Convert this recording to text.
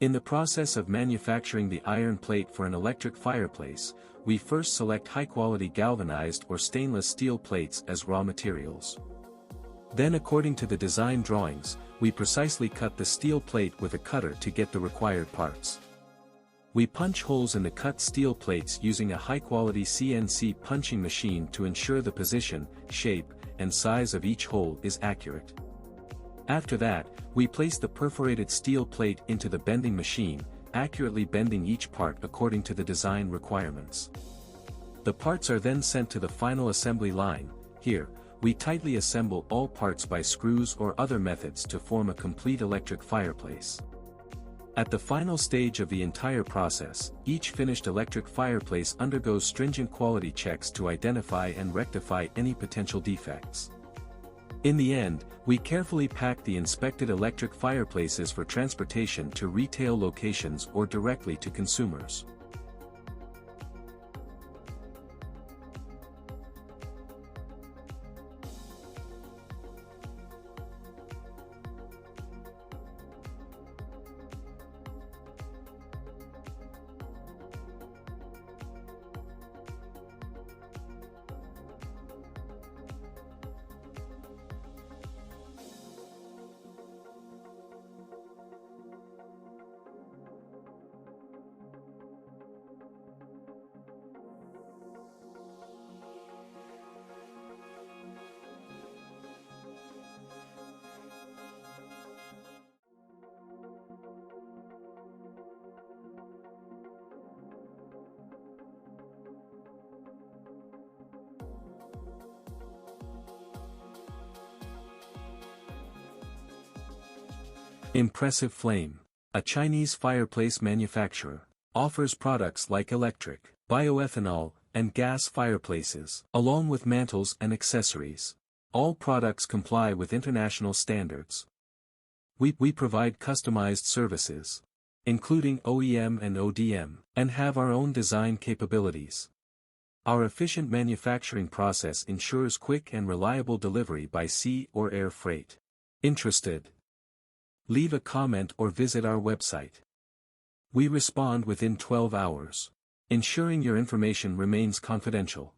In the process of manufacturing the iron plate for an electric fireplace, we first select high-quality galvanized or stainless steel plates as raw materials. Then, according to the design drawings, we precisely cut the steel plate with a cutter to get the required parts. We punch holes in the cut steel plates using a high-quality CNC punching machine to ensure the position, shape, and size of each hole is accurate. After that, we place the perforated steel plate into the bending machine, accurately bending each part according to the design requirements. The parts are then sent to the final assembly line. Here, we tightly assemble all parts by screws or other methods to form a complete electric fireplace. At the final stage of the entire process, each finished electric fireplace undergoes stringent quality checks to identify and rectify any potential defects. In the end, we carefully pack the inspected electric fireplaces for transportation to retail locations or directly to consumers. Impressive Flame, a Chinese fireplace manufacturer, offers products like electric, bioethanol, and gas fireplaces, along with mantles and accessories. All products comply with international standards. We provide customized services, including OEM and ODM, and have our own design capabilities. Our efficient manufacturing process ensures quick and reliable delivery by sea or air freight. Interested? Leave a comment or visit our website. We respond within 12 hours, ensuring your information remains confidential.